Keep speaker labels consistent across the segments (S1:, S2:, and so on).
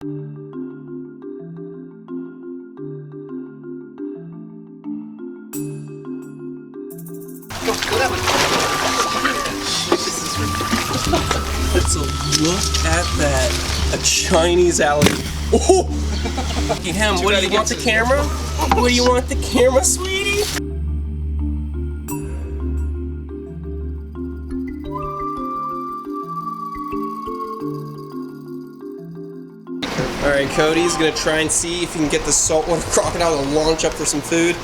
S1: So look at that. A Chinese alligator. Oh! Lucky him. What do you want the camera? What do you want the camera, sweetie? Alright, Cody's gonna try and see if he can get the saltwater crocodile to launch up for some food.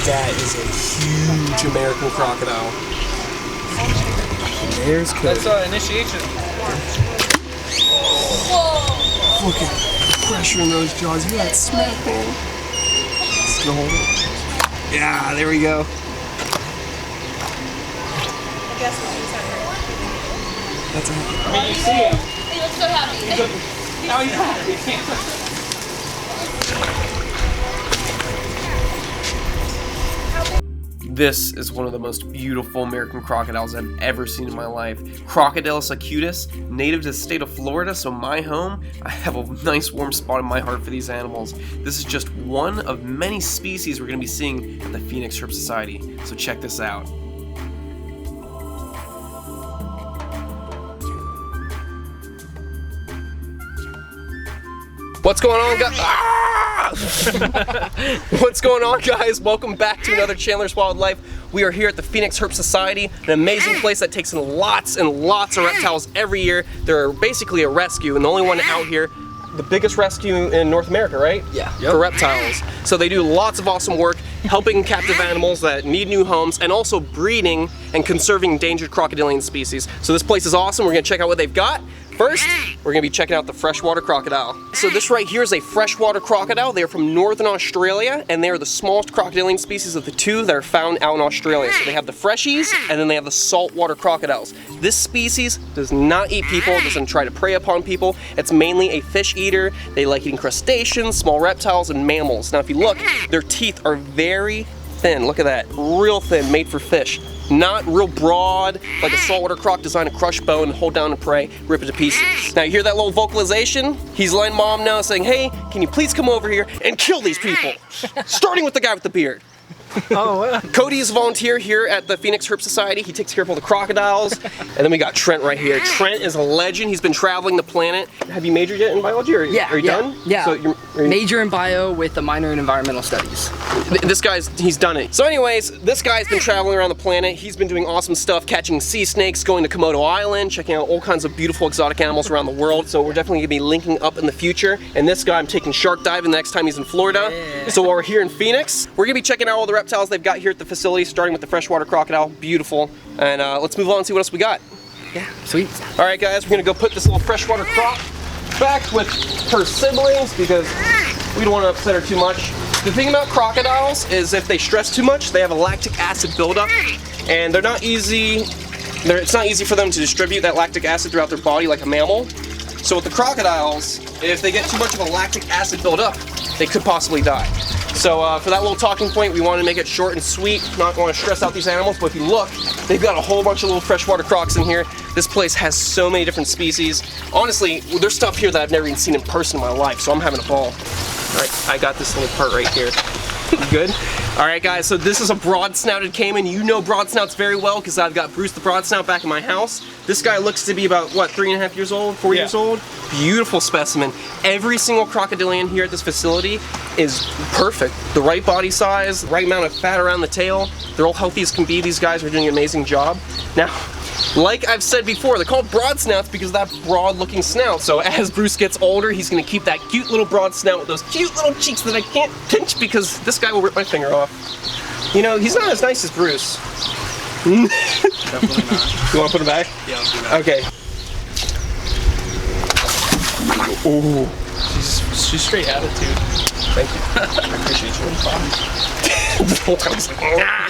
S1: That is a huge American crocodile. There's Cody.
S2: That's initiation.
S1: Whoa! Look at the pressure in those jaws. You got smack, man. Still hold it. Yeah, there we go.
S3: I guess he's hungry.
S1: That's a happy.
S2: I mean, you see him.
S3: He looks so happy.
S2: Now he's happy.
S1: This is one of the most beautiful American crocodiles I've ever seen in my life. Crocodilus acutus, native to the state of Florida, so my home. I have a nice warm spot in my heart for these animals. This is just one of many species we're going to be seeing at the Phoenix Herp Society, so check this out. What's going on, guys? What's going on, guys? Welcome back to another Chandler's Wildlife. We are here at the Phoenix Herp Society, an amazing place that takes in lots and lots of reptiles every year. They're basically a rescue, and the only one out here, the biggest rescue in North America, right? Yeah. Yep. For reptiles. So they do lots of awesome work, helping captive animals that need new homes, and also breeding and conserving endangered crocodilian species. So this place is awesome. We're gonna check out what they've got. First, we're gonna be checking out the freshwater crocodile. So this right here is a freshwater crocodile. They're from northern Australia, and they are the smallest crocodilian species of the two that are found out in Australia. So they have the freshies, and then they have the saltwater crocodiles. This species does not eat people, doesn't try to prey upon people. It's mainly a fish eater. They like eating crustaceans, small reptiles, and mammals. Now if you look, their teeth are very thin. Look at that, real thin, made for fish. Not real broad, like a saltwater croc designed to crush bone, hold down and prey, rip it to pieces. Now you hear that little vocalization? He's letting mom know, saying, hey, can you please come over here and kill these people? Starting with the guy with the beard.
S2: Oh, wow.
S1: Cody is a volunteer here at the Phoenix Herp Society. He takes care of all the crocodiles. And then we got Trent right here. Trent is a legend. He's been traveling the planet. Have you majored yet in biology? Or are you done?
S4: Yeah.
S1: So you're
S4: major in bio with a minor in environmental studies.
S1: This he's done it. So anyways, this guy's been traveling around the planet. He's been doing awesome stuff, catching sea snakes, going to Komodo Island, checking out all kinds of beautiful exotic animals around the world. So we're definitely gonna be linking up in the future. And this guy, I'm taking shark diving the next time he's in Florida. Yeah. So while we're here in Phoenix, we're gonna be checking out all the reptiles they've got here at the facility, starting with the freshwater crocodile. Beautiful. And let's move on and see what else we got.
S4: Yeah, sweet.
S1: All right, guys, we're gonna go put this little freshwater croc back with her siblings because we don't want to upset her too much. The thing about crocodiles is if they stress too much, they have a lactic acid buildup, and they're not easy. It's not easy for them to distribute that lactic acid throughout their body like a mammal. So with the crocodiles, if they get too much of a lactic acid buildup, they could possibly die. So for that little talking point, we want to make it short and sweet, not want to stress out these animals, but if you look, they've got a whole bunch of little freshwater crocs in here. This place has so many different species. Honestly, there's stuff here that I've never even seen in person in my life, so I'm having a ball. All right, I got this little part right here. You good? All right, guys, so this is a broad-snouted Caiman. You know broad-snouts very well because I've got Bruce the broad-snout back in my house. This guy looks to be about, what, 3.5 years old, 4 years old? Beautiful specimen. Every single crocodilian here at this facility is perfect. The right body size, the right amount of fat around the tail. They're all healthy as can be. These guys are doing an amazing job. Now, like I've said before, they're called broad snouts because of that broad looking snout. So as Bruce gets older, he's gonna keep that cute little broad snout with those cute little cheeks that I can't pinch because this guy will rip my finger off. You know, he's not as nice as Bruce.
S2: Definitely not.
S1: You wanna put him back?
S2: Yeah, I'll do that.
S1: Okay. Ooh.
S2: She's straight attitude.
S1: Thank you. I appreciate you. The whole time he's like, nah.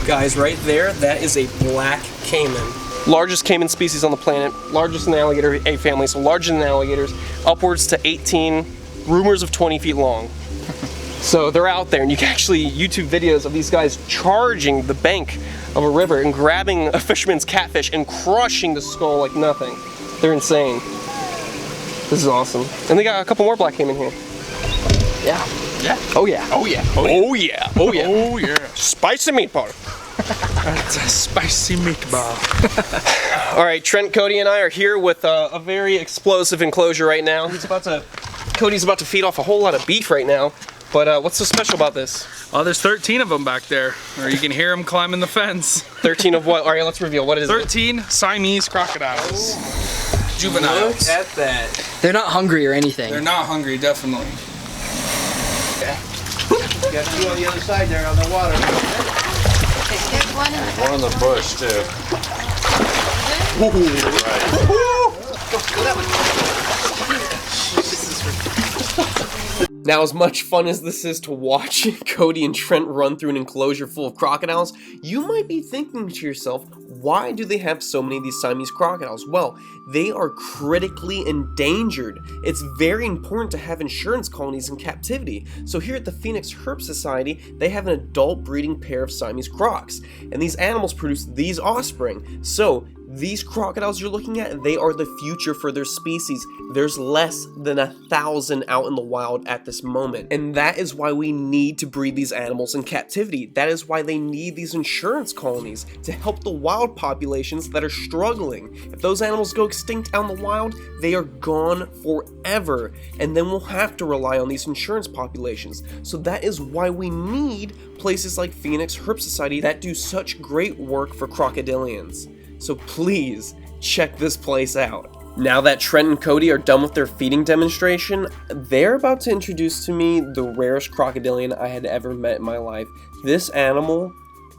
S1: Guys, right there, that is a black caiman. Largest caiman species on the planet, largest in the alligator A family, so larger than alligators, upwards to 18, rumors of 20 feet long. So they're out there, and you can actually YouTube videos of these guys charging the bank of a river and grabbing a fisherman's catfish and crushing the skull like nothing. They're insane. This is awesome. And they got a couple more black caiman here.
S4: Yeah.
S2: Yeah.
S1: Oh yeah.
S2: Oh yeah.
S1: Oh yeah. Oh yeah.
S2: Oh yeah.
S1: Spicy meatball.
S2: That's a spicy meatball.
S1: All right, Trent, Cody, and I are here with a very explosive enclosure right now. Cody's about to feed off a whole lot of beef right now. But what's so special about this?
S2: Oh, there's 13 of them back there, or you can hear them climbing the fence.
S1: 13 of what? All right, let's reveal. What is
S2: 13 Siamese crocodiles. Juveniles.
S1: Look at that.
S4: They're not hungry or anything.
S2: They're not hungry, definitely.
S5: You got two on the other side there on the water.
S3: There's one in the
S6: One in the bush too.
S1: Now, as much fun as this is to watch Cody and Trent run through an enclosure full of crocodiles, you might be thinking to yourself, why do they have so many of these Siamese crocodiles? Well, they are critically endangered. It's very important to have insurance colonies in captivity. So here at the Phoenix Herp Society, they have an adult breeding pair of Siamese crocs, and these animals produce these offspring. So these crocodiles you're looking at, they are the future for their species. There's less than 1,000 out in the wild at this moment. And that is why we need to breed these animals in captivity. That is why they need these insurance colonies to help the wild populations that are struggling. If those animals go extinct out in the wild, they are gone forever. And then we'll have to rely on these insurance populations. So that is why we need places like Phoenix Herp Society that do such great work for crocodilians. So please, check this place out. Now that Trent and Cody are done with their feeding demonstration, they're about to introduce to me the rarest crocodilian I had ever met in my life. This animal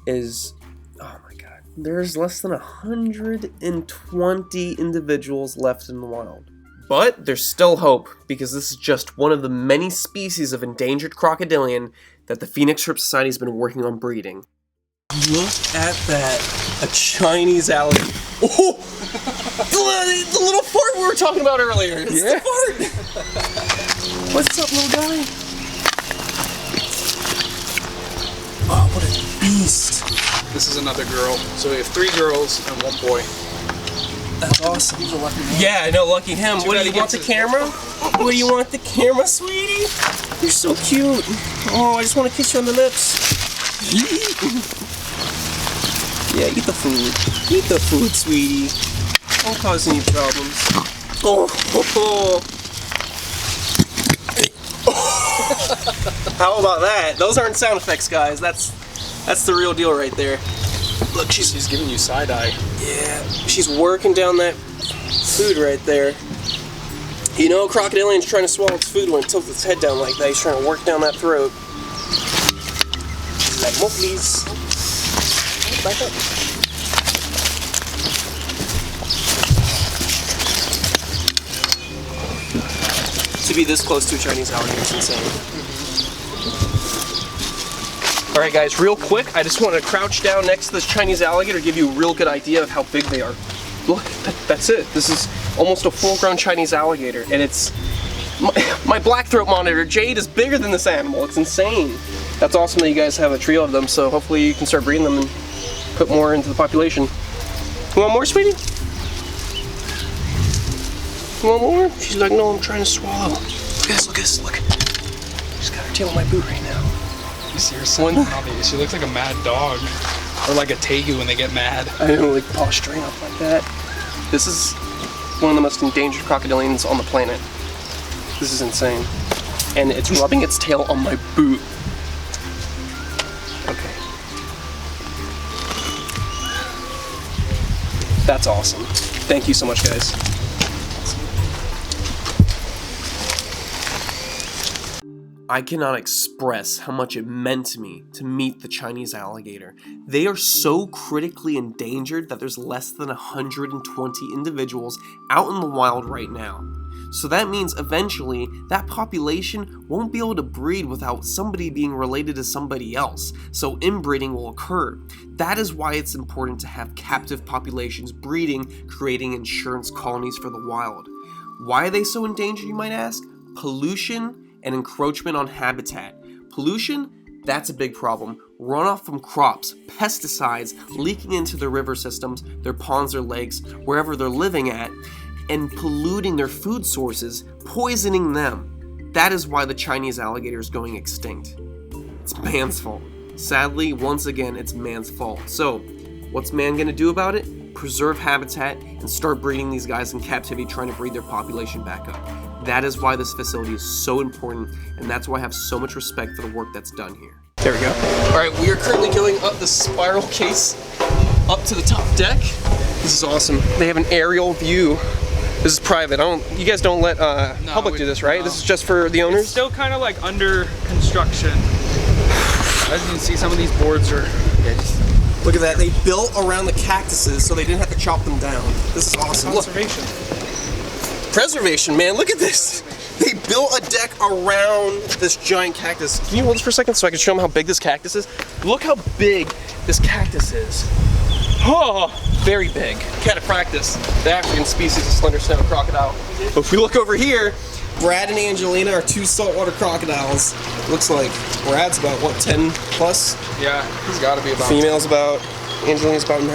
S1: is, oh my god, there's less than 120 individuals left in the wild. But there's still hope, because this is just one of the many species of endangered crocodilian that the Phoenix Herp Society has been working on breeding. Look at that. A Chinese alligator. Oh! The little fart we were talking about earlier. It's the fart. What's up, little guy? Oh, what a beast.
S2: This is another girl. So we have 3 girls and 1 boy.
S1: That's awesome. Yeah, I know, lucky him. What do you want, the camera? What do you want, the camera, sweetie? You're so cute. Oh, I just want to kiss you on the lips. Yeah, eat the food. Eat the food, sweetie. Don't cause any problems. Oh. How about that? Those aren't sound effects, guys. That's the real deal right there. Look, she's
S2: giving you side eye.
S1: Yeah, she's working down that food right there. You know, crocodilian's trying to swallow its food when it tilts its head down like that. He's trying to work down that throat. Like, more please. Back up. To be this close to a Chinese alligator is insane. Alright guys, real quick, I just want to crouch down next to this Chinese alligator, give you a real good idea of how big they are. Look, that's it. This is almost a full-grown Chinese alligator, and it's... My black throat monitor, Jade, is bigger than this animal. It's insane. That's awesome that you guys have a trio of them, so hopefully you can start breeding them and put more into the population. You want more, sweetie? You want more? She's like, no, I'm trying to swallow. Look at this, look at this, look. She's got her tail on my boot right now.
S2: You see her sitting on me. She looks like a mad dog. Or like a tegu when they get mad.
S1: I know, like posturing up like that. This is one of the most endangered crocodilians on the planet. This is insane. And it's rubbing its tail on my boot. Okay. That's awesome. Thank you so much, guys. I cannot express how much it meant to me to meet the Chinese alligator. They are so critically endangered that there's less than 120 individuals out in the wild right now. So that means eventually that population won't be able to breed without somebody being related to somebody else, so inbreeding will occur. That is why it's important to have captive populations breeding, creating insurance colonies for the wild. Why are they so endangered, you might ask? Pollution and encroachment on habitat. Pollution, that's a big problem. Runoff from crops, pesticides leaking into their river systems, their ponds or lakes, wherever they're living at, and polluting their food sources, poisoning them. That is why the Chinese alligator is going extinct. It's man's fault. Sadly, once again, it's man's fault. So, what's man gonna do about it? Preserve habitat and start breeding these guys in captivity, trying to breed their population back up. That is why this facility is so important, and that's why I have so much respect for the work that's done here. There we go. All right, we are currently going up the spiral case up to the top deck. This is awesome. They have an aerial view. This is private. You guys don't let public do this, right? No. This is just for the owners?
S2: It's still kind of like under construction. As you can see, some of these boards are...
S1: Look at that. They built around the cactuses so they didn't have to chop them down. This is awesome.
S2: Conservation.
S1: Preservation, man. Look at this. They built a deck around this giant cactus. Can you hold this for a second so I can show them how big this cactus is? Look how big this cactus is. Oh, very big. Cataphractus, the African species of slender-snouted crocodile. But if we look over here, Brad and Angelina are two saltwater crocodiles. Looks like Brad's about, what, 10 plus?
S2: Yeah, he's got to be about.
S1: Female's about, Angelina's about 9.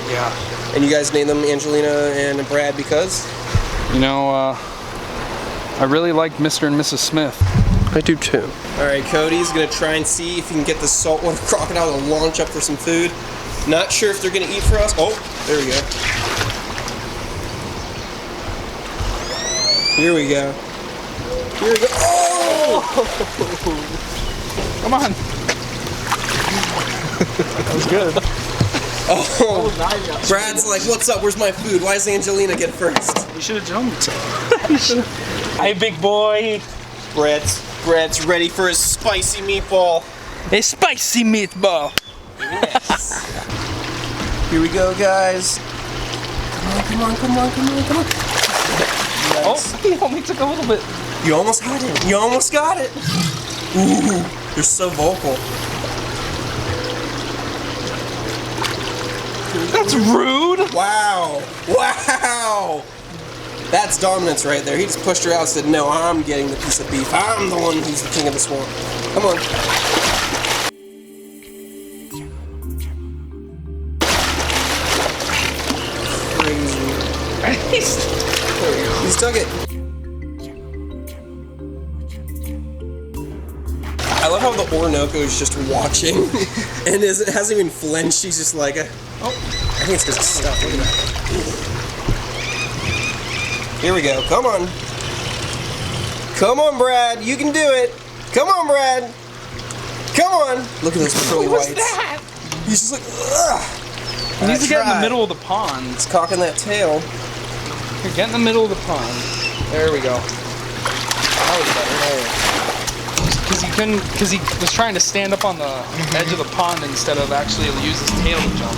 S2: Yeah.
S1: And you guys named them Angelina and Brad because?
S2: You know, I really like Mr. and Mrs. Smith.
S1: I do too. Alright, Cody's gonna try and see if he can get the saltwater crocodile to launch up for some food. Not sure if they're gonna eat for us. Oh, there we go. Here we go. Here we go. Oh!
S2: Come on. That was good.
S1: Oh, Brad's like, what's up? Where's my food? Why does Angelina get first?
S2: You should have jumped.
S6: Hey, big boy.
S1: Brad's ready for his spicy meatball.
S6: A spicy meatball.
S1: Yes. Here we go, guys. Come on.
S2: Nice. Oh, he only took a little bit.
S1: You almost got it. You almost got it. Ooh, you're so vocal.
S2: That's rude.
S1: Wow. That's dominance right there. He just pushed her out and said, no, I'm getting the piece of beef. I'm the one who's the king of the swamp. Come on. Crazy. He's took it. I love how the Orinoco is just watching and hasn't even flinched. She's just like, I think it's because it's stuff. Look at that. Here we go. Come on. Come on, Brad. You can do it. Come on, Brad. Come on. Look at those pearly whites. What's that? He's just like, ugh.
S2: He needs to get in the middle of the pond.
S1: He's cocking that tail.
S2: Here, get in the middle of the pond. There we go. That was better. Because he was trying to stand up on the edge of the pond instead of actually use his tail to jump.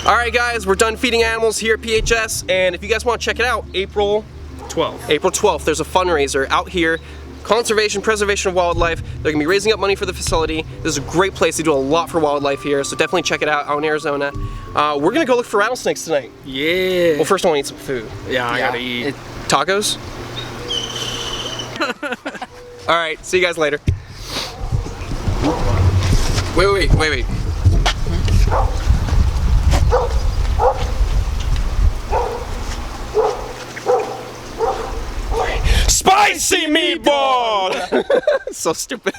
S1: Alright guys, we're done feeding animals here at PHS, and if you guys want to check it out, April 12th, there's a fundraiser out here. Conservation, preservation of wildlife. They're going to be raising up money for the facility. This is a great place. They do a lot for wildlife here, so definitely check it out in Arizona. We're going to go look for rattlesnakes tonight.
S2: Yeah.
S1: Well, first I want to eat some food.
S2: Yeah, I gotta eat.
S1: Tacos? Alright, see you guys later. Wait. Spicy meatball! So stupid.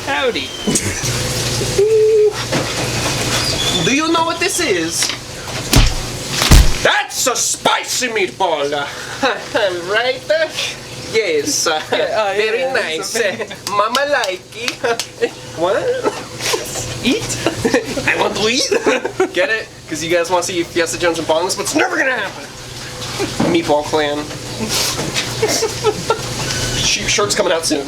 S2: Howdy.
S1: Do you know what this is? That's a spicy meatball! Right there. Yes, very
S2: yeah,
S1: nice. Mama like it. What? Eat? I want to eat. Get it? Because you guys want to see Fiesta Jones and Bongs, but it's never gonna happen. Meatball Clan. Shirt's coming out soon.